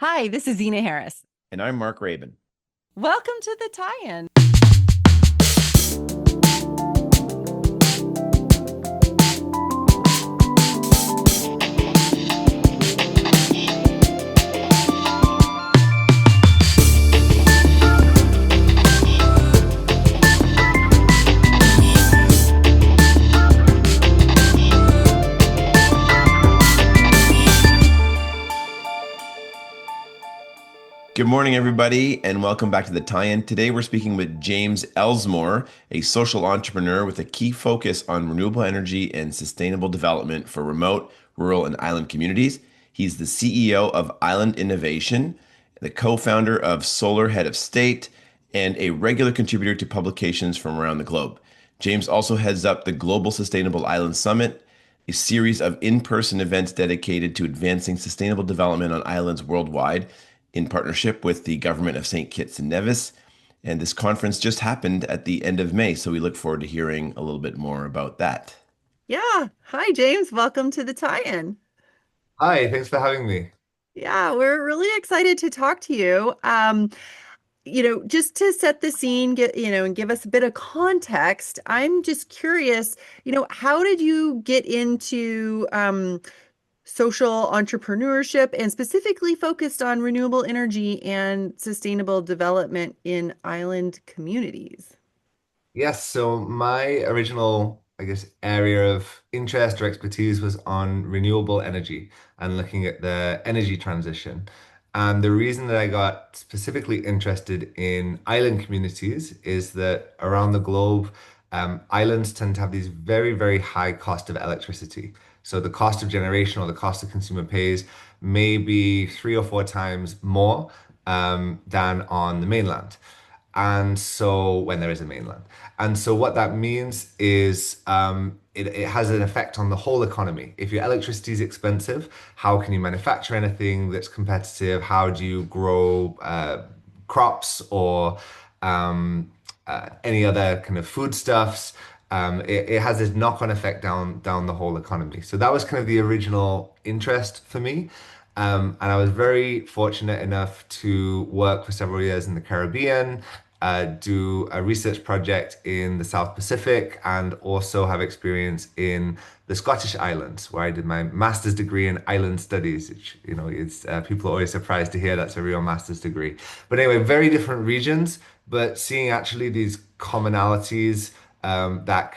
Hi, this is Zena Harris. And I'm Mark Rabin. Welcome to the tie-in. Good morning, everybody, and welcome back to the Tie-In. Today, we're speaking with James Ellsmoor, a social entrepreneur with a key focus on renewable energy and sustainable development for remote, rural, and island communities. He's the CEO of Island Innovation, the co-founder of Solar Head of State, and a regular contributor to publications from around the globe. James also heads up the Global Sustainable Island Summit, a series of in-person events dedicated to advancing sustainable development on islands worldwide in partnership with the government of St. Kitts and Nevis. And this conference just happened at the end of May, so we look forward to hearing a little bit more about that. Yeah. Hi, James. Welcome to the tie-in. Hi, thanks for having me. Yeah, we're really excited to talk to you. Just to set the scene, and give us a bit of context, I'm just curious, how did you get into social entrepreneurship and specifically focused on renewable energy and sustainable development in island communities? Yes, so my original, area of interest or expertise was on renewable energy and looking at the energy transition. And the reason that I got specifically interested in island communities is that around the globe, islands tend to have these very, very high cost of electricity. So the cost of generation or the cost the consumer pays may be three or four times more than on the mainland. And so when there is a mainland. And so what that means is it has an effect on the whole economy. If your electricity is expensive, how can you manufacture anything that's competitive? How do you grow crops or any other kind of foodstuffs? It has this knock-on effect down the whole economy. So that was kind of the original interest for me. And I was very fortunate enough to work for several years in the Caribbean, do a research project in the South Pacific, and also have experience in the Scottish Islands, where I did my master's degree in island studies, which, it's people are always surprised to hear that's a real master's degree. But anyway, very different regions, but seeing actually these commonalities that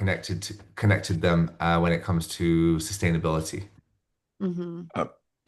connected them when it comes to sustainability. Hmm. Uh,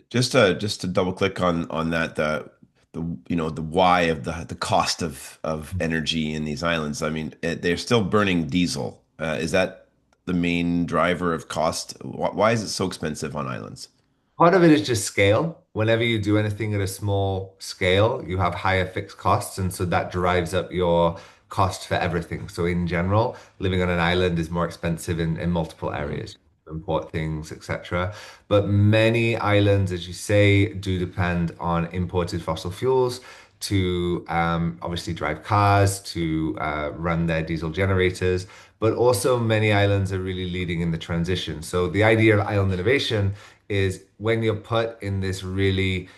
just to double click on that, the why of the cost of energy in these islands. I mean, they're still burning diesel. Is that the main driver of cost? Why is it so expensive on islands? Part of it is just scale. Whenever you do anything at a small scale, you have higher fixed costs, and so that drives up your cost for everything. So in general, living on an island is more expensive in multiple areas, import things, etc. But many islands, as you say, do depend on imported fossil fuels to obviously drive cars, to run their diesel generators. But also, many islands are really leading in the transition. So the idea of island innovation is when you're put in this really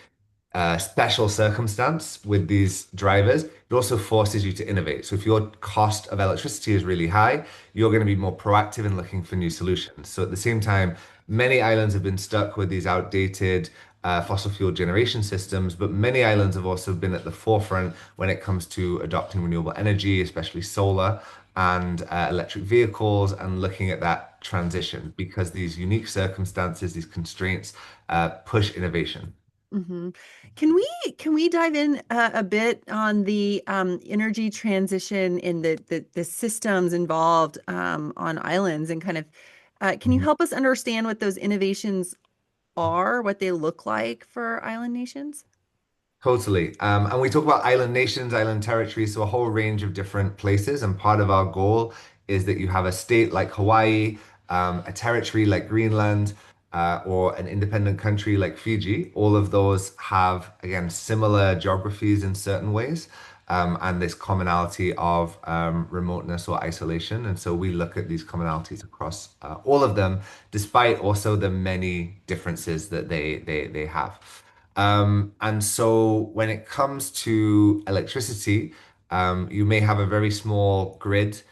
special circumstance with these drivers, it also forces you to innovate. So if your cost of electricity is really high, you're going to be more proactive in looking for new solutions. So at the same time, many islands have been stuck with these outdated fossil fuel generation systems, but many islands have also been at the forefront when it comes to adopting renewable energy, especially solar and electric vehicles, and looking at that transition because these unique circumstances, these constraints, push innovation. Hmm. Can we dive in a bit on the energy transition and the systems involved on islands and kind of can you help us understand what those innovations are, what they look like for island nations? Totally. And we talk about island nations, island territories, so a whole range of different places. And part of our goal is that you have a state like Hawaii, a territory like Greenland, or an independent country like Fiji. All of those have, again, similar geographies in certain ways, and this commonality of remoteness or isolation. And so we look at these commonalities across all of them, despite also the many differences that they have. And so when it comes to electricity, you may have a very small grid,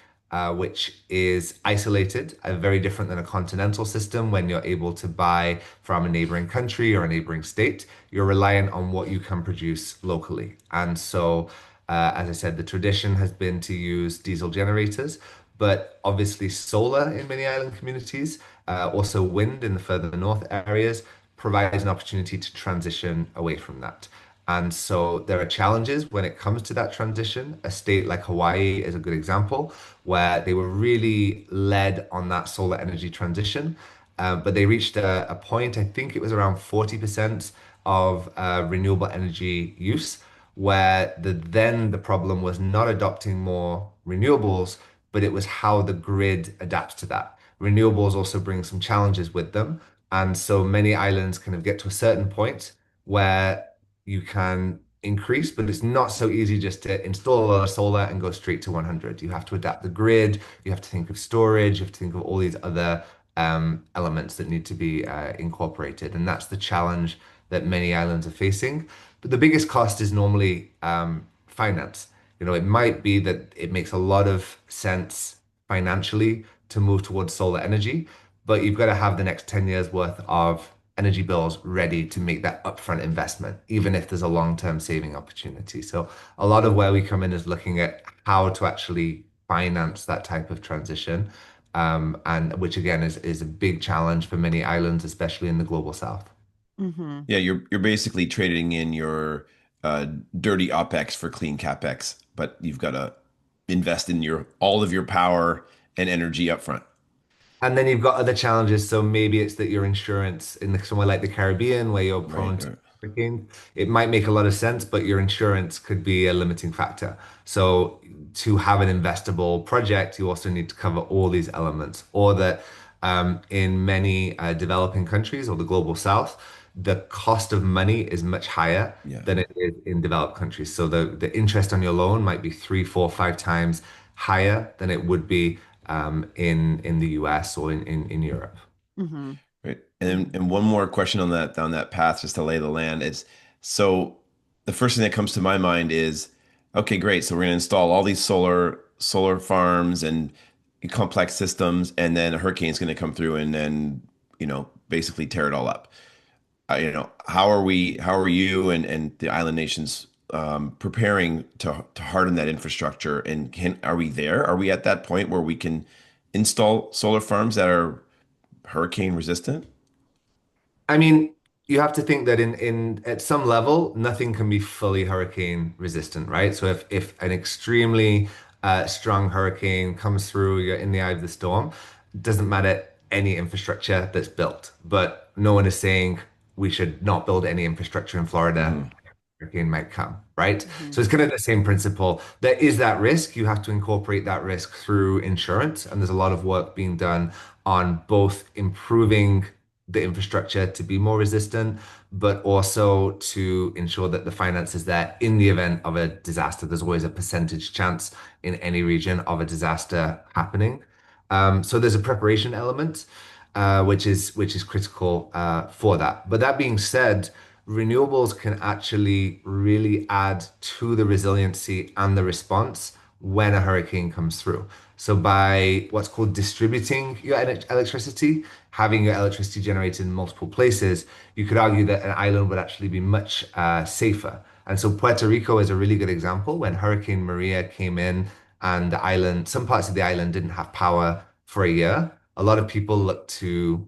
which is isolated, very different than a continental system when you're able to buy from a neighboring country or a neighboring state. You're reliant on what you can produce locally. And so, as I said, the tradition has been to use diesel generators, but obviously solar in many island communities, also wind in the further north areas provides an opportunity to transition away from that. And so there are challenges when it comes to that transition. A state like Hawaii is a good example where they were really led on that solar energy transition. But they reached a point, I think it was around 40% of renewable energy use, where then the problem was not adopting more renewables, but it was how the grid adapts to that. Renewables also bring some challenges with them. And so many islands kind of get to a certain point where you can increase, but it's not so easy just to install a lot of solar and go straight to 100. You have to adapt the grid, you have to think of storage, you have to think of all these other elements that need to be incorporated. And that's the challenge that many islands are facing. But the biggest cost is normally finance. You know, it might be that it makes a lot of sense financially to move towards solar energy, but you've got to have the next 10 years worth of energy bills ready to make that upfront investment, even if there's a long-term saving opportunity. So a lot of where we come in is looking at how to actually finance that type of transition, and which again is a big challenge for many islands, especially in the global south. Hmm. Yeah, you're basically trading in your uh, dirty OpEx for clean CapEx, but you've got to invest in your all of your power and energy up front. And then you've got other challenges. So maybe it's that your insurance in somewhere like the Caribbean, where you're Right, prone to right. hurricanes, it might make a lot of sense, but your insurance could be a limiting factor. So to have an investable project, you also need to cover all these elements. Or that in many developing countries or the global south, the cost of money is much higher Yeah. than it is in developed countries. So the interest on your loan might be three, four, five times higher than it would be in the US or in Europe. Hmm. Right. And one more question on that down that path, just to lay the land is so the first thing that comes to my mind is, okay, great. So we're going to install all these solar farms and complex systems, and then a hurricane's going to come through and then, basically tear it all up. How are you and the island nations preparing to harden that infrastructure? And are we there? Are we at that point where we can install solar farms that are hurricane resistant? I mean, you have to think that in at some level, nothing can be fully hurricane resistant, right? So if an extremely strong hurricane comes through, you're in the eye of the storm, it doesn't matter any infrastructure that's built. But no one is saying we should not build any infrastructure in Florida Hmm. hurricane might come, right? Hmm. So it's kind of the same principle. There is that risk. You have to incorporate that risk through insurance, and there's a lot of work being done on both improving the infrastructure to be more resistant, but also to ensure that the finance is there in the event of a disaster. There's always a percentage chance in any region of a disaster happening. So there's a preparation element, which is critical for that. But that being said, renewables can actually really add to the resiliency and the response when a hurricane comes through. So by what's called distributing your electricity, having your electricity generated in multiple places, you could argue that an island would actually be much safer. And so Puerto Rico is a really good example. When Hurricane Maria came in and the island, some parts of the island didn't have power for a year, a lot of people looked to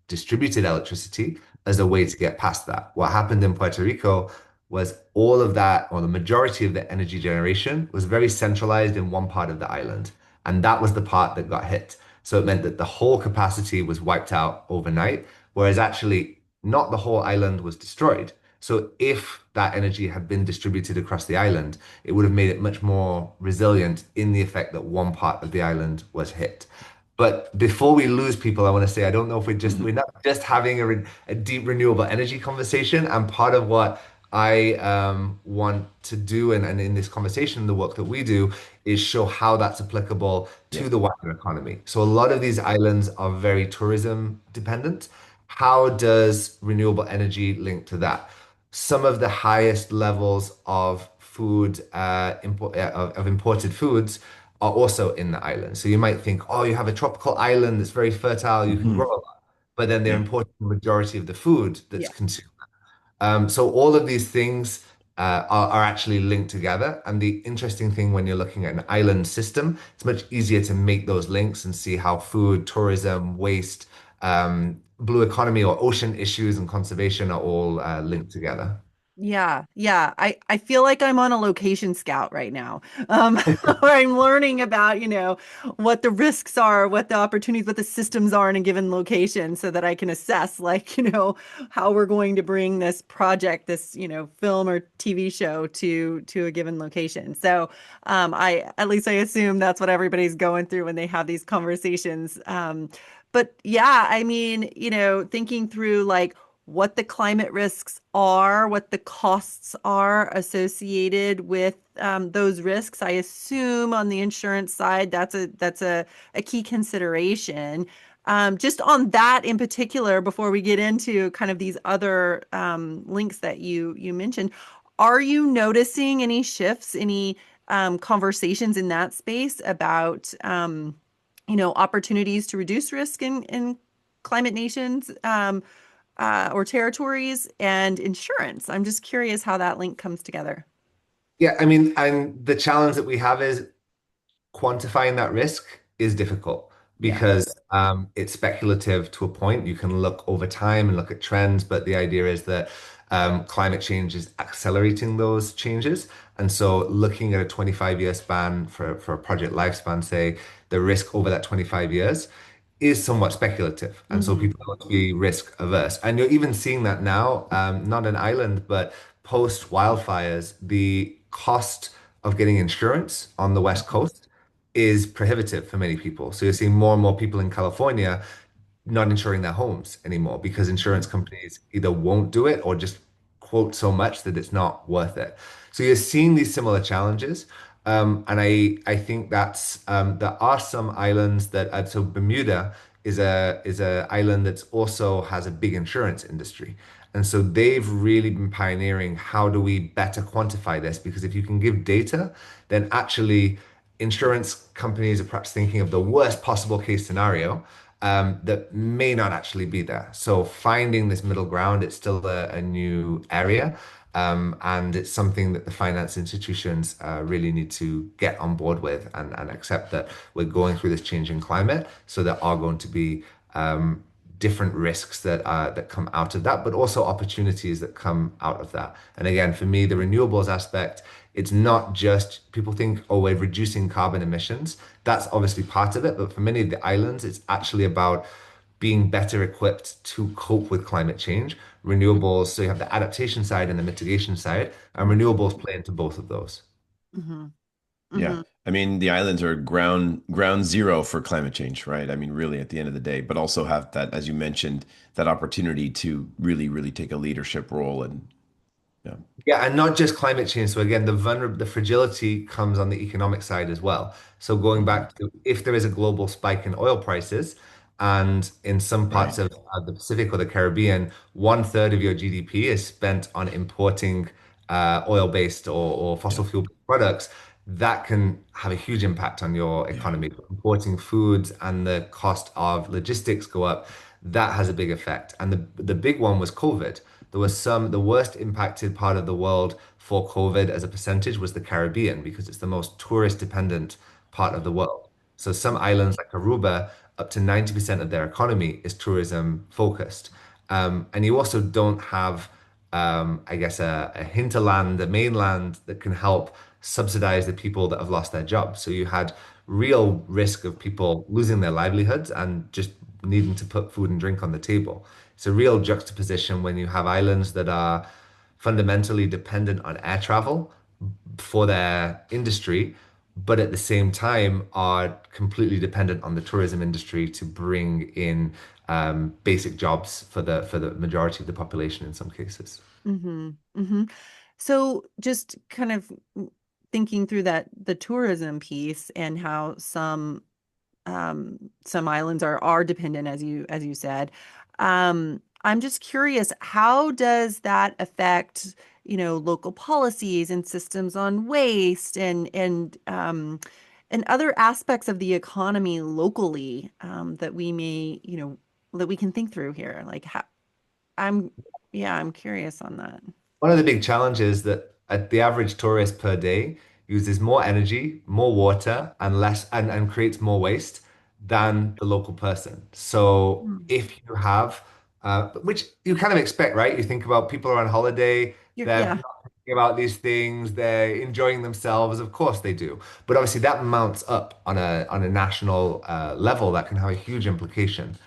distributed electricity as a way to get past that. What happened in Puerto Rico was all of that, or the majority of the energy generation, was very centralized in one part of the island. And that was the part that got hit. So it meant that the whole capacity was wiped out overnight, whereas actually not the whole island was destroyed. So if that energy had been distributed across the island, it would have made it much more resilient in the effect that one part of the island was hit. But before we lose people, I want to say I don't know if we're not just having a deep renewable energy conversation. And part of what I want to do, and in this conversation, the work that we do is show how that's applicable Yeah. to the wider economy. So a lot of these islands are very tourism dependent. How does renewable energy link to that? some of the highest levels of food of imported foods are also in the island. So you might think, oh, you have a tropical island that's very fertile, you can grow Hmm. a lot. But then they're Yeah. importing the majority of the food that's Yeah. consumed. So all of these things are actually linked together. And the interesting thing when you're looking at an island system, it's much easier to make those links and see how food, tourism, waste, blue economy, or ocean issues and conservation are all linked together. Yeah, yeah. I feel like I'm on a location scout right now. Where I'm learning about, what the risks are, what the opportunities, what the systems are in a given location so that I can assess like, how we're going to bring this project, this, film or TV show to a given location. So, I at least I assume that's what everybody's going through when they have these conversations. But yeah, I mean, thinking through like what the climate risks are, what the costs are associated with those risks. I assume on the insurance side, that's a key consideration. Just on that in particular, before we get into kind of these other links that you mentioned, are you noticing any shifts, any conversations in that space about opportunities to reduce risk in climate nations? Or territories and insurance. I'm just curious how that link comes together. Yeah, I mean, and the challenge that we have is quantifying that risk is difficult Yeah. because it's speculative to a point. You can look over time and look at trends, but the idea is that climate change is accelerating those changes. And so, looking at a 25-year span for a project lifespan, say the risk over that 25 years is somewhat speculative. And so, Hmm. people want to be risk averse. And you're even seeing that now, not an island, but post wildfires, the cost of getting insurance on the West Coast is prohibitive for many people. So you're seeing more and more people in California not insuring their homes anymore because insurance companies either won't do it or just quote so much that it's not worth it. So you're seeing these similar challenges. And I think that's there are some islands that so Bermuda is a island that's also has a big insurance industry. And so they've really been pioneering how do we better quantify this? Because if you can give data, then actually insurance companies are perhaps thinking of the worst possible case scenario that may not actually be there. So finding this middle ground, it's still a new area. And it's something that the finance institutions really need to get on board with and accept that we're going through this changing climate. So there are going to be different risks that come out of that, but also opportunities that come out of that. And again, for me, the renewables aspect, it's not just people think, oh, we're reducing carbon emissions. That's obviously part of it, but for many of the islands, it's actually about being better equipped to cope with climate change. Renewables, so you have the adaptation side and the mitigation side, and renewables play into both of those. Hmm. Yeah. Hmm. I mean, the islands are ground zero for climate change, right? I mean, really at the end of the day, but also have that, as you mentioned, that opportunity to really, really take a leadership role and yeah. Yeah, and not just climate change. So again, the fragility comes on the economic side as well. So going Mhm. back to if there is a global spike in oil prices, and in some parts Right. of the Pacific or the Caribbean, 1/3 of your GDP is spent on importing oil-based or Yeah. fossil fuel products, that can have a huge impact on your Yeah. economy. Importing foods and the cost of logistics go up, that has a big effect. And the big one was COVID. The worst impacted part of the world for COVID as a percentage was the Caribbean because it's the most tourist dependent part of the world. So some islands like Aruba, up to 90% of their economy is tourism focused. And you also don't have, I guess, a hinterland, a mainland that can help subsidize the people that have lost their jobs. So you had real risk of people losing their livelihoods and just needing to put food and drink on the table. It's a real juxtaposition when you have islands that are fundamentally dependent on air travel for their industry, but at the same time are completely dependent on the tourism industry to bring in basic jobs for the majority of the population in some cases. Hmm. Hmm. So just kind of thinking through that, the tourism piece and how some islands are dependent, as you said. I'm just curious, how does that affect, local policies and systems on waste and other aspects of the economy locally that we may, that we can think through here? Like how I'm yeah, I'm curious on that. One of the big challenges that the average tourist per day uses more energy, more water, and less and creates more waste than the local person. So Hmm. if you have, which you kind of expect, right? You think about people are on holiday, they're Yeah. not thinking about these things, they're enjoying themselves. Of course they do, but obviously that mounts up on a national level that can have a huge implication.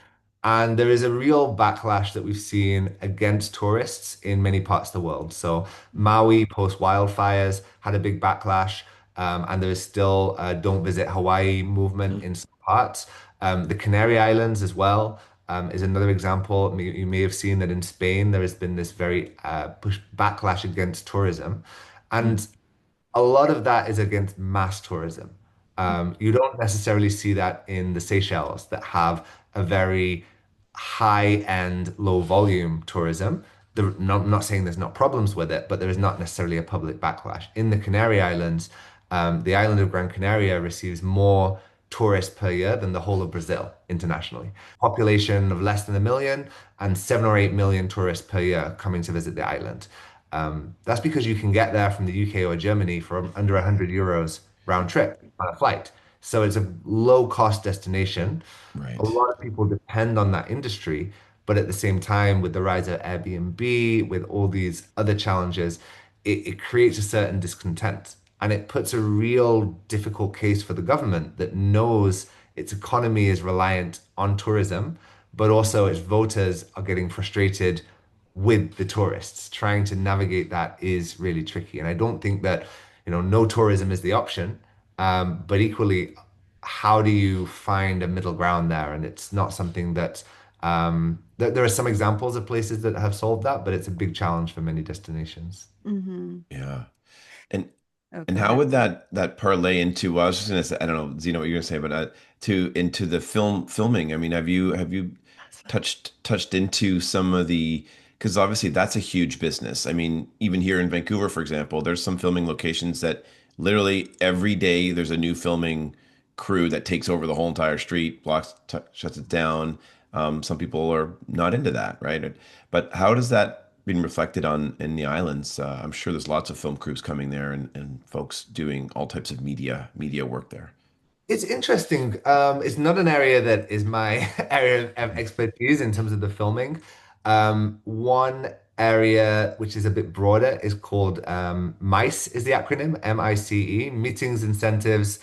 And there is a real backlash that we've seen against tourists in many parts of the world. So Maui post wildfires had a big backlash, and there is still a Don't Visit Hawaii movement Mm. in some parts. The Canary Islands as well is another example. You may have seen that in Spain there has been this very push backlash against tourism, and a lot of that is against mass tourism. You don't necessarily see that in the Seychelles that have a very high-end, low-volume tourism. I'm not saying there's not problems with it, but there is not necessarily a public backlash. In the Canary Islands, the island of Gran Canaria receives more tourists per year than the whole of Brazil internationally. Population of less than a million and 7 or 8 million tourists per year coming to visit the island. That's because you can get there from the UK or Germany for under 100 euros round trip on a flight. So it's a low cost destination. A Right. lot of people depend on that industry, but at the same time, with the rise of Airbnb, with all these other challenges, it creates a certain discontent. And it puts a real difficult case for the government that knows its economy is reliant on tourism, but also its voters are getting frustrated with the tourists. Trying to navigate that is really tricky. And I don't think that, no tourism is the option. But equally, how do you find a middle ground there? And it's not something that there are some examples of places that have solved that, but it's a big challenge for many destinations. Hmm. Yeah. And Oh, and go how ahead. would that parlay into, well, I was just gonna say, I don't know, Zena, what you're gonna say, but to into the filming. I mean, have you touched into some of the, because obviously that's a huge business. I mean, even here in Vancouver, for example, there's some filming locations that literally every day there's a new filming crew that takes over the whole entire street, blocks, shuts it down. Some people are not into that, right? But how does that been reflected on in the islands? I'm sure there's lots of film crews coming there and folks doing all types of media work there. It's interesting. It's not an area that is my area of expertise in terms of the filming. One area which is a bit broader is called MICE is the acronym, MICE, Meetings, Incentives,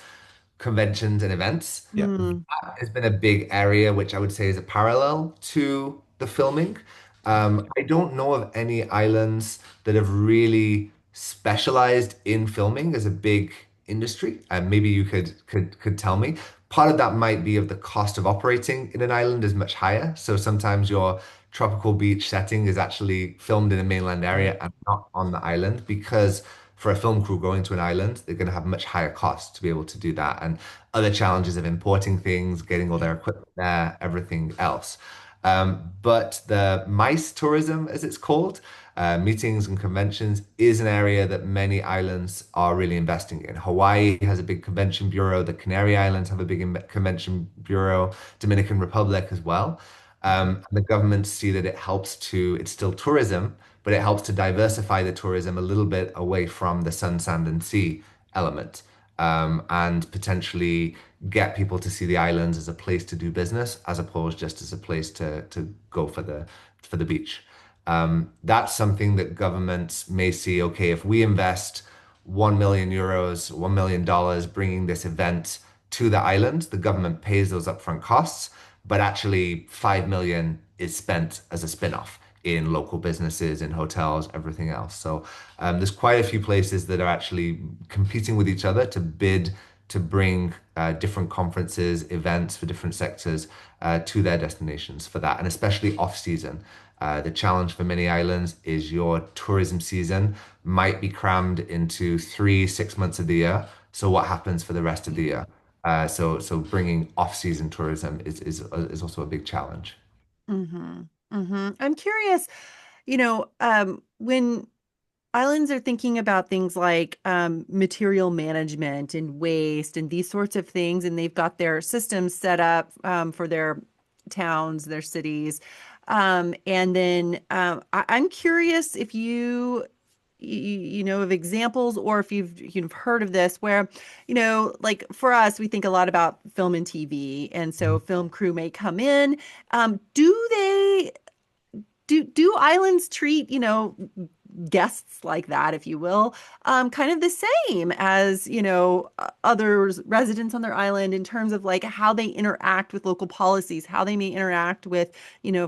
Conventions, and Events. Yeah. Mm. Has been a big area, which I would say is a parallel to the filming. I don't know of any islands that have really specialized in filming as a big industry. And maybe you could tell me. Part of that might be of the cost of operating in an island is much higher. So sometimes your tropical beach setting is actually filmed in a mainland area and not on the island because for a film crew going to an island, they're going to have much higher costs to be able to do that. And other challenges of importing things, getting all Yeah. their equipment there, everything else. But the MICE tourism, as it's called, meetings and conventions, is an area that many islands are really investing in. Hawaii has a big convention bureau. The Canary Islands have a big convention bureau. Dominican Republic as well. And the governments see that it helps to, it's still tourism, but it helps to diversify the tourism a little bit away from the sun, sand, and sea element, and potentially get people to see the islands as a place to do business as opposed just as a place to go for the beach. That's something that governments may see, okay, if we invest 1 million euros, $1 million bringing this event to the island, the government pays those upfront costs, but actually 5 million is spent as a spin-off in local businesses, in hotels, everything else. So there's quite a few places that are actually competing with each other to bid to bring different conferences, events for different sectors to their destinations for that, and especially off season. The challenge for many islands is your tourism season might be crammed into 3, 6 months of the year. So what happens for the rest of the year? So bringing off-season tourism is also a big challenge. Hmm. I'm curious, when islands are thinking about things like material management and waste and these sorts of things, and they've got their systems set up for their towns, their cities. And then I'm curious if you know of examples or if you've heard of this where like for us we think a lot about film and TV, and so a film crew may come in. Do they do islands treat guests like that, if you will, kind of the same as, others residents on their island in terms of like how they interact with local policies, how they may interact with,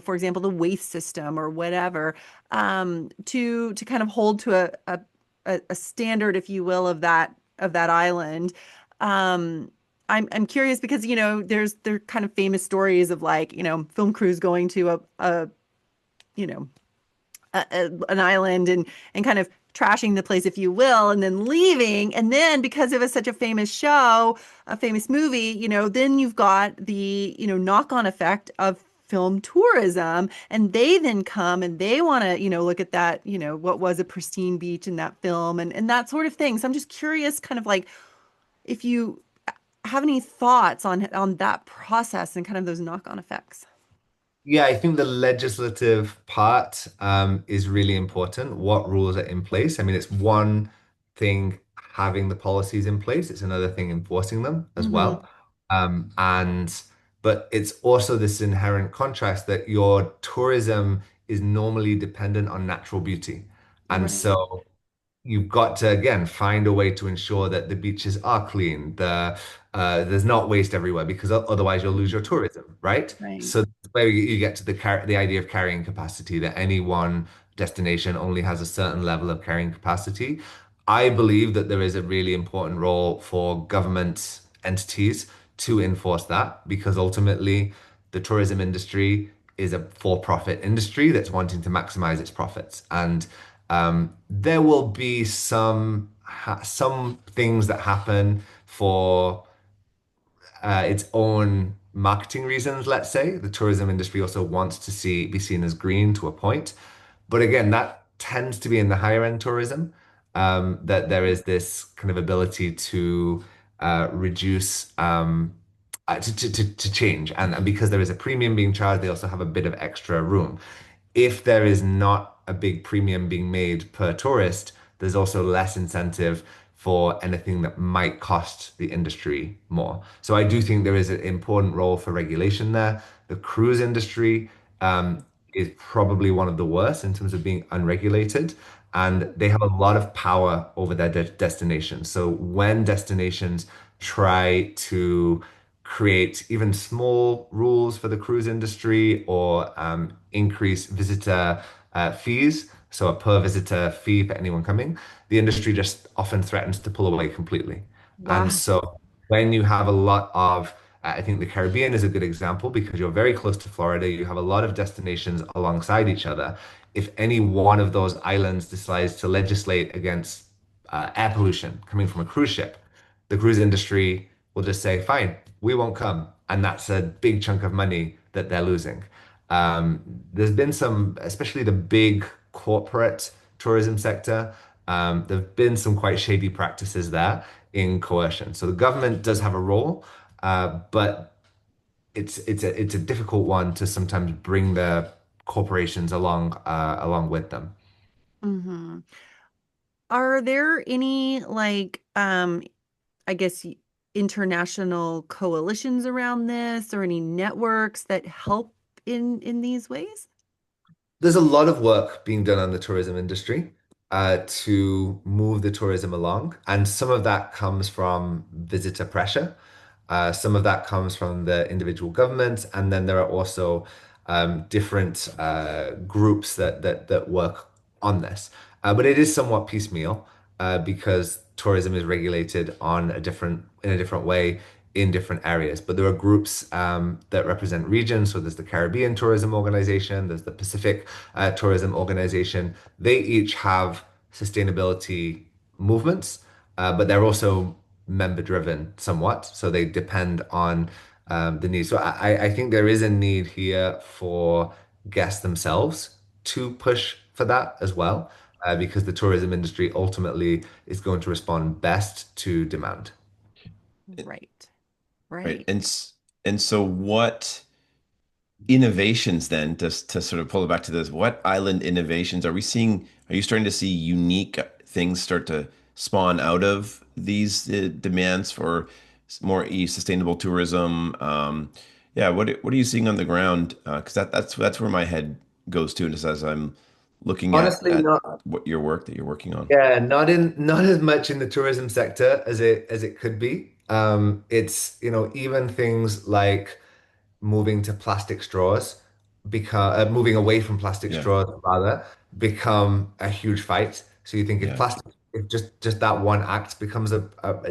for example, the waste system or whatever, to kind of hold to a standard, if you will, of that island. I'm curious because, there are kind of famous stories of like, film crews going to a you know, an island and kind of trashing the place, if you will, and then leaving. And then because it was such a famous show, a famous movie, then you've got the, knock-on effect of film tourism, and they then come and they want to, look at that, what was a pristine beach in that film and that sort of thing. So I'm just curious, kind of like if you have any thoughts on that process and kind of those knock-on effects. Yeah, I think the legislative part is really important. What rules are in place? I mean, it's one thing having the policies in place, it's another thing enforcing them as Hmm. well. And but it's also this inherent contrast that your tourism is normally dependent on natural beauty. And Right. so you've got to again find a way to ensure that the beaches are clean, there's not waste everywhere because otherwise you'll lose your tourism, right? Right. So that's where you get to the idea of carrying capacity, that any one destination only has a certain level of carrying capacity. I believe that there is a really important role for government entities to enforce that because ultimately the tourism industry is a for-profit industry that's wanting to maximize its profits. And there will be some things that happen for its own marketing reasons, let's say. The tourism industry also wants to be seen as green to a point. But again, that tends to be in the higher end tourism, that there is this kind of ability to reduce to change. And because there is a premium being charged, they also have a bit of extra room. If there is not a big premium being made per tourist, there's also less incentive for anything that might cost the industry more. So I do think there is an important role for regulation there. The cruise industry is probably one of the worst in terms of being unregulated, and they have a lot of power over their destinations. So when destinations try to create even small rules for the cruise industry or increase visitor fees, so a per visitor fee for anyone coming, the industry just often threatens to pull away completely. And Wow. so when you have a lot of, I think the Caribbean is a good example because you're very close to Florida, you have a lot of destinations alongside each other. If any one of those islands decides to legislate against air pollution coming from a cruise ship, the cruise industry will just say, fine, we won't come. And that's a big chunk of money that they're losing. There's been some, especially the big corporate tourism sector, there have been some quite shady practices there in coercion. So the government does have a role, but it's a difficult one to sometimes bring the corporations along with them. Hmm. Are there any like I guess international coalitions around this or any networks that help in these ways? There's a lot of work being done on the tourism industry to move the tourism along, and some of that comes from visitor pressure. Some of that comes from the individual governments, and then there are also different groups that work on this. But it is somewhat piecemeal because tourism is regulated in a different way in different areas. But there are groups that represent regions. So there's the Caribbean Tourism Organization, there's the Pacific Tourism Organization. They each have sustainability movements, but they're also member driven somewhat. So they depend on the needs. So I think there is a need here for guests themselves to push for that as well, because the tourism industry ultimately is going to respond best to demand. Right. Right. Right. And so what innovations then, to sort of pull it back to this, what island innovations are we seeing? Are you starting to see unique things start to spawn out of these demands for more sustainable tourism? Yeah, what are you seeing on the ground? Because that's where my head goes to, and as I'm looking Honestly, at not what your work that you're working on. yeah, not as much in the tourism sector as it could be. It's, even things like moving to plastic straws moving away from plastic Yeah, straws rather become a huge fight. So you think yeah, if just that one act becomes a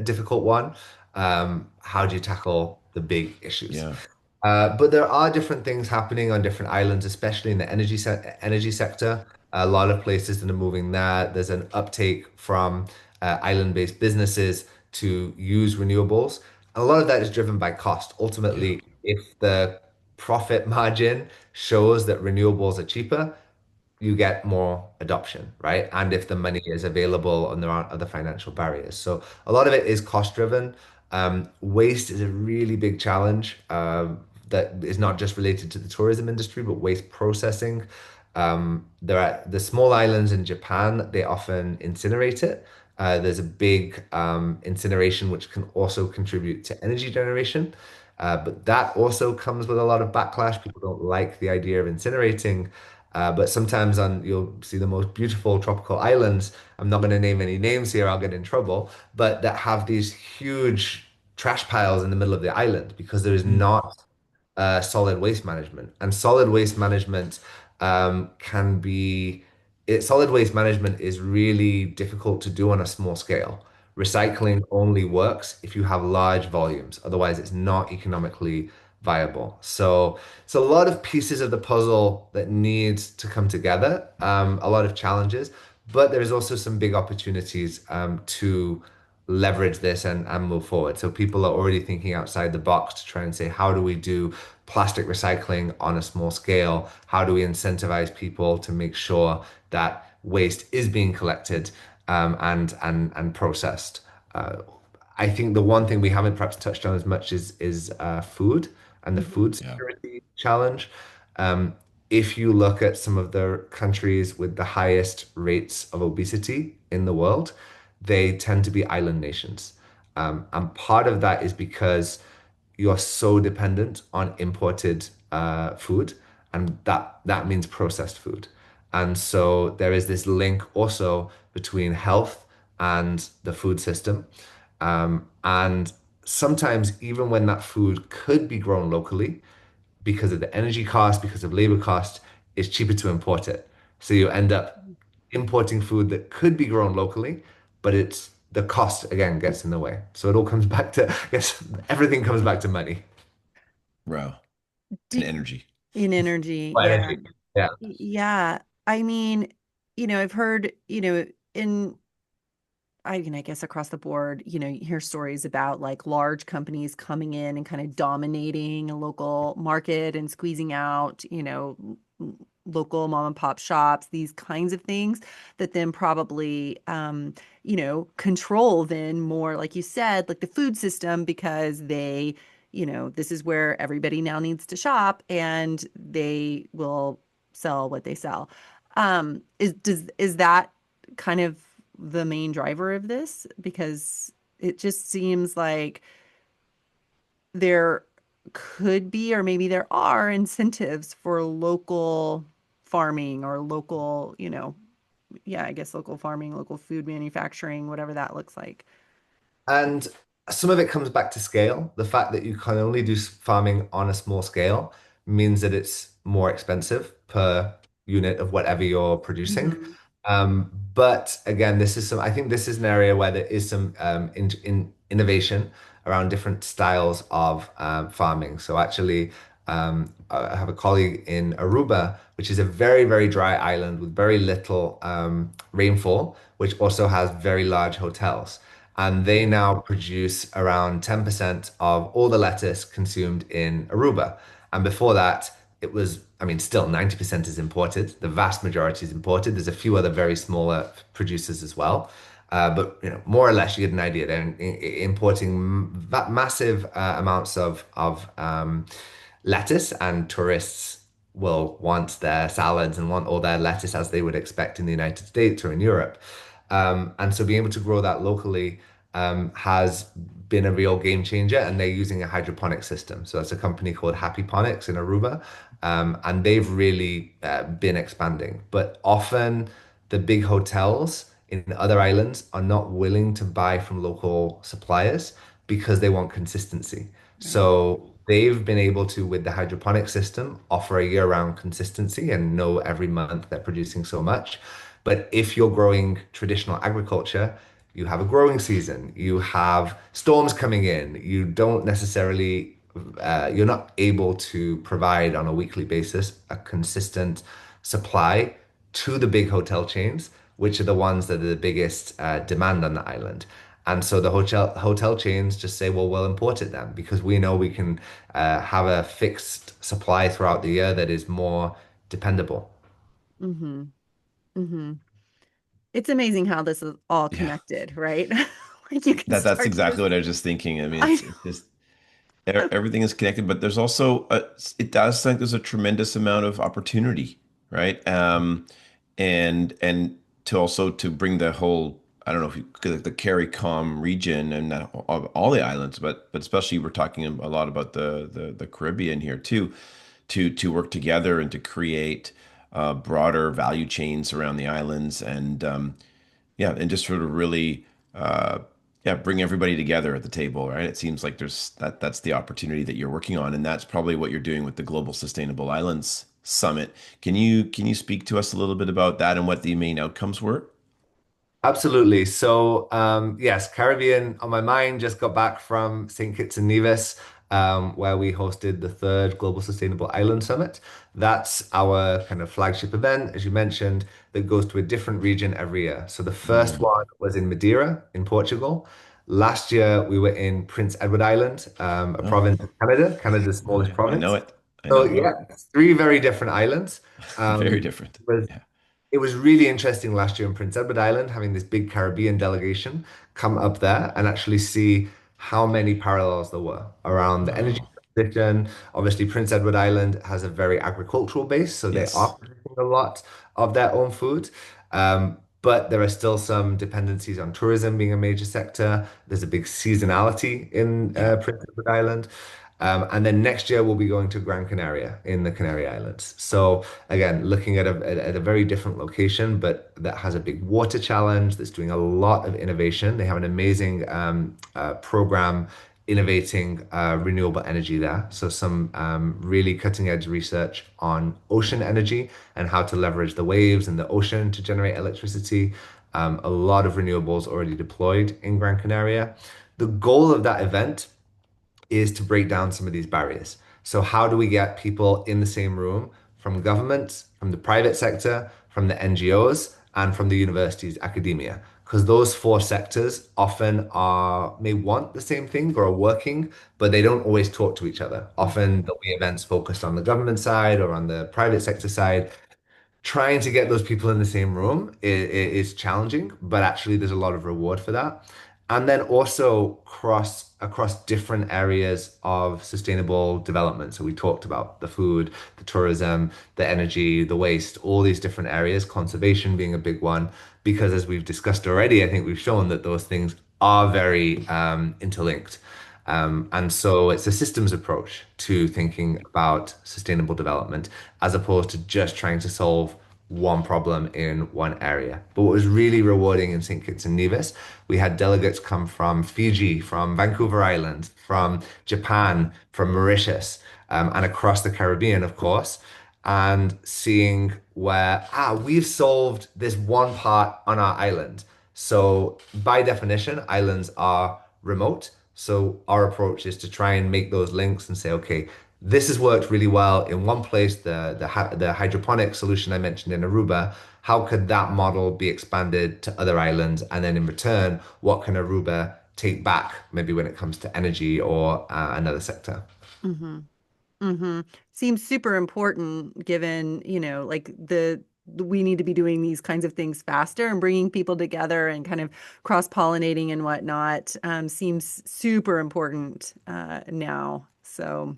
difficult one, how do you tackle the big issues? yeah, But there are different things happening on different islands, especially in the energy sector. A lot of places that are moving there. There's an uptake from island-based businesses to use renewables. A lot of that is driven by cost. yeah, Ultimately, if the profit margin shows that renewables are cheaper, you get more adoption, right? And if the money is available and there aren't other financial barriers. So a lot of it is cost driven. Waste is a really big challenge that is not just related to the tourism industry, but waste processing. There are the small islands in Japan, they often incinerate it. There's a big incineration which can also contribute to energy generation. But that also comes with a lot of backlash. People don't like the idea of incinerating. But sometimes you'll see the most beautiful tropical islands. I'm not going to name any names here, I'll get in trouble, but that have these huge trash piles in the middle of the island because there is mm, not solid waste management. And solid waste management can be solid waste management is really difficult to do on a small scale. Recycling only works if you have large volumes. Otherwise, it's not economically viable. So it's a lot of pieces of the puzzle that need to come together, a lot of challenges, but there's also some big opportunities to leverage this and move forward. So people are already thinking outside the box to try and say, how do we do plastic recycling on a small scale? How do we incentivize people to make sure that waste is being collected and processed? Uh, I think the one thing we haven't perhaps touched on as much is food and the Mhm. food yeah, security challenge. Um, if you look at some of the countries with the highest rates of obesity in the world, they tend to be island nations. And part of that is because you're so dependent on imported food, and that means processed food. And so there is this link also between health and the food system. And sometimes, even when that food could be grown locally, because of the energy cost, because of labor cost, it's cheaper to import it. So you end up importing food that could be grown locally, but it's the cost again gets in the way. So it all comes back to, I guess, everything comes back to money. wow, and Do, energy. in energy, Or yeah. energy. Yeah. Yeah. I mean, I've heard, in I guess across the board, you hear stories about like large companies coming in and kind of dominating a local market and squeezing out, local mom and pop shops, these kinds of things that then probably, control then more, like you said, like the food system because this is where everybody now needs to shop and they will sell what they sell. Is that kind of the main driver of this? Because it just seems like there could be, or maybe there are incentives for local farming or local, yeah, I guess local farming, local food manufacturing, whatever that looks like. And some of it comes back to scale. The fact that you can only do farming on a small scale means that it's more expensive per unit of whatever you're producing. Mhm. But again, I think this is an area where there is some in innovation around different styles of farming. So actually, I have a colleague in Aruba, which is a very, very dry island with very little rainfall, which also has very large hotels. And they now produce around 10% of all the lettuce consumed in Aruba. And before that, it was, I mean, still 90% is imported. The vast majority is imported. There's a few other very smaller producers as well. But more or less, you get an idea. They're importing massive amounts of lettuce, and tourists will want their salads and want all their lettuce as they would expect in the United States or in Europe. And so being able to grow that locally has been a real game changer, and they're using a hydroponic system. So that's a company called Happy Ponics in Aruba, and they've really been expanding. But often the big hotels in other islands are not willing to buy from local suppliers because they want consistency. Right. So they've been able to, with the hydroponic system, offer a year-round consistency and know every month they're producing so much. But if you're growing traditional agriculture, you have a growing season, you have storms coming in, you don't necessarily, you're not able to provide on a weekly basis a consistent supply to the big hotel chains, which are the ones that are the biggest demand on the island. And so the hotel chains just say, well, we'll import it then because we know we can have a fixed supply throughout the year that is more dependable. Mm-hmm. Mm-hmm. It's amazing how this is all Yeah. connected, right? Like you can That's start to exactly just, what I was just thinking. I mean, I it's just everything is connected, but there's also it does think there's a tremendous amount of opportunity, right? And to also to bring the whole, I don't know if you the CARICOM region and all the islands, but especially we're talking a lot about the Caribbean here too, to work together and to create broader value chains around the islands and yeah, and just sort of really yeah, bring everybody together at the table, right? It seems like that's the opportunity that you're working on, and that's probably what you're doing with the Global Sustainable Islands Summit. Can you speak to us a little bit about that and what the main outcomes were? Absolutely. So, yes, Caribbean on my mind. Just got back from St. Kitts and Nevis, where we hosted the third Global Sustainable Island Summit. That's our kind of flagship event, as you mentioned, that goes to a different region every year. So the first Mm. one was in Madeira, in Portugal. Last year, we were in Prince Edward Island, a Oh, province of Canada, Canada's oh smallest yeah, I know province. it. I So, know it yeah, well. three very different islands. Very Um, different. was Yeah. it was really interesting last year in Prince Edward Island, having this big Caribbean delegation come up there and actually see how many parallels there were around the energy Oh, transition. Obviously, Prince Edward Island has a very agricultural base, so they are yes. producing a lot of their own food. But there are still some dependencies on tourism being a major sector. There's a big seasonality in Yeah. Prince Edward Island. And then next year we'll be going to Gran Canaria in the Canary Islands. So again, looking at a very different location, but that has a big water challenge that's doing a lot of innovation. They have an amazing program innovating renewable energy there. So some really cutting edge research on ocean energy and how to leverage the waves and the ocean to generate electricity. A lot of renewables already deployed in Gran Canaria. The goal of that event is to break down some of these barriers. So, how do we get people in the same room from governments, from the private sector, from the NGOs, and from the universities, academia? Because those four sectors often may want the same thing or are working, but they don't always talk to each other. Often there'll be events focused on the government side or on the private sector side, trying to get those people in the same room is challenging, but actually there's a lot of reward for that. And then also across different areas of sustainable development. So we talked about the food, the tourism, the energy, the waste, all these different areas, conservation being a big one, because as we've discussed already, I think we've shown that those things are very interlinked. And so it's a systems approach to thinking about sustainable development as opposed to just trying to solve one problem in one area. But what was really rewarding in St. Kitts and Nevis, we had delegates come from Fiji, from Vancouver Island, from Japan, from Mauritius, and across the Caribbean, of course, and seeing where, we've solved this one part on our island. So by definition, islands are remote. So our approach is to try and make those links and say, okay, this has worked really well in one place, the hydroponic solution I mentioned in Aruba. How could that model be expanded to other islands? And then in return, what can Aruba take back, maybe when it comes to energy or another sector? Mm-hmm. Mm-hmm. Seems super important given, like we need to be doing these kinds of things faster and bringing people together and kind of cross-pollinating and whatnot seems super important now. So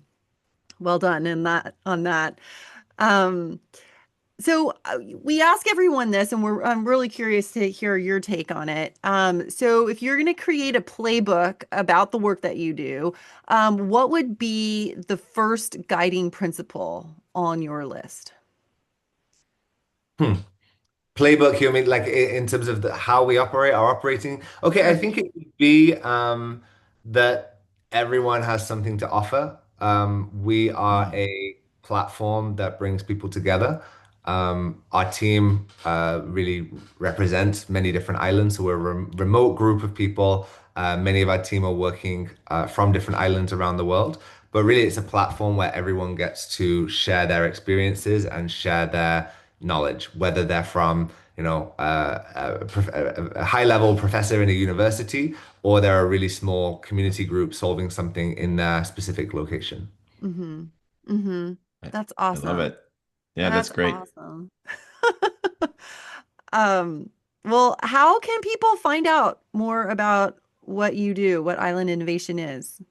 well done in that on that. Um, so we ask everyone this, and I'm really curious to hear your take on it. So if you're going to create a playbook about the work that you do, what would be the first guiding principle on your list? Hmm. Playbook, you mean like in terms of how we operate, our operating? Okay, I Sure. think it would be that everyone has something to offer. We are Mm. a platform that brings people together. Our team really represents many different islands, so we're a remote group of people. Many of our team are working from different islands around the world, but really it's a platform where everyone gets to share their experiences and share their knowledge, whether they're from, a high-level professor in a university, or they're a really small community group solving something in their specific location. Mm-hmm. Mm-hmm. I, That's I love awesome. it. Yeah, that's That's great. awesome. Um, well, how can people find out more about what you do, what Island Innovation is?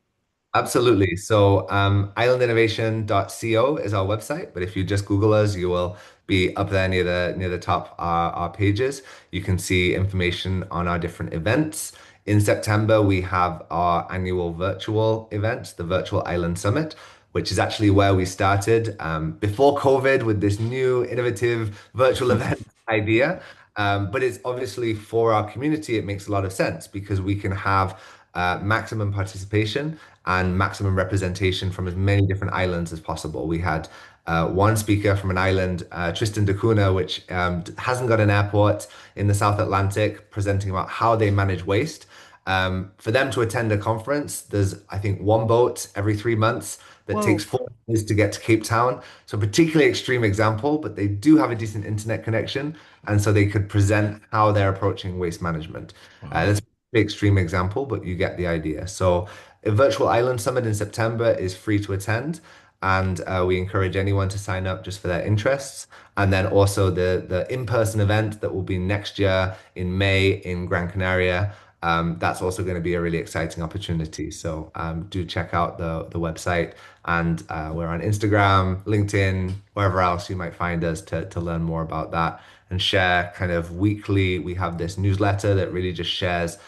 Absolutely. So, islandinnovation.co is our website, but if you just Google us, you will be up there near the top our pages. You can see information on our different events. In September, we have our annual virtual event, the Virtual Island Summit, which is actually where we started before COVID with this new innovative virtual event idea. But it's obviously for our community, it makes a lot of sense because we can have maximum participation and maximum representation from as many different islands as possible. We had one speaker from an island, Tristan da Cunha, which hasn't got an airport in the South Atlantic, presenting about how they manage waste. For them to attend a conference, there's, I think, one boat every 3 months that takes Whoa. 4 days to get to Cape Town. So, particularly extreme example, but they do have a decent internet connection. And so they could present how they're approaching waste management. Wow. That's an extreme example, but you get the idea. So, a virtual island summit in September is free to attend. And we encourage anyone to sign up just for their interests. And then also the in-person event that will be next year in May in Gran Canaria. That's also going to be a really exciting opportunity. So do check out the website, and we're on Instagram, LinkedIn, wherever else you might find us to learn more about that and share kind of weekly. We have this newsletter that really just shares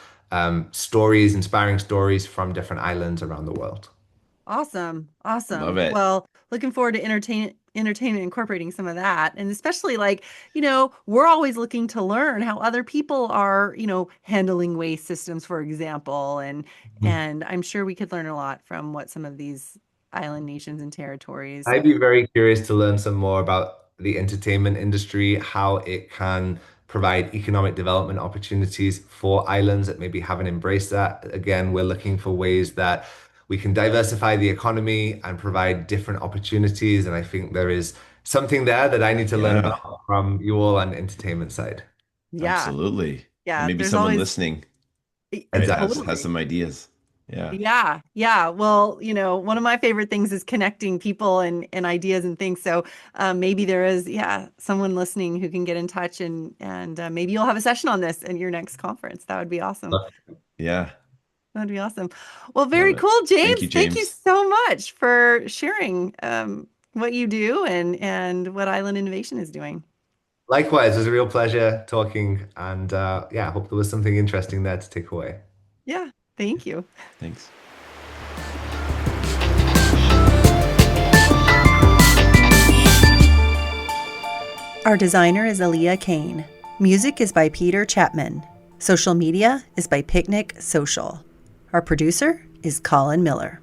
stories, inspiring stories from different islands around the world. Awesome. Love Awesome. it. Well, looking forward to entertainment incorporating some of that. And especially like, we're always looking to learn how other people are, handling waste systems, for example. And I'm sure we could learn a lot from what some of these island nations and territories. I'd be very curious to learn some more about the entertainment industry, how it can provide economic development opportunities for islands that maybe haven't embraced that. Again, we're looking for ways that we can diversify the economy and provide different opportunities. And I think there is something there that I need to learn Yeah, about from you all on the entertainment side. Yeah. absolutely. And Yeah. maybe There's someone always listening, right, has Exactly. totally. some ideas. Yeah. Yeah, yeah. Well, one of my favorite things is connecting people and ideas and things. So maybe there is, yeah, someone listening who can get in touch and maybe you'll have a session on this in your next conference. That would be awesome. Yeah. That'd be awesome. Well, Love very it. cool, Thank James. you, Thank you James. so much for sharing what you do and what Island Innovation is doing. Likewise, it was a real pleasure talking. And yeah, I hope there was something interesting there to take away. Yeah, thank you. Thanks. Our designer is Aaliyah Kane. Music is by Peter Chapman. Social media is by Picnic Social. Our producer is Colin Miller.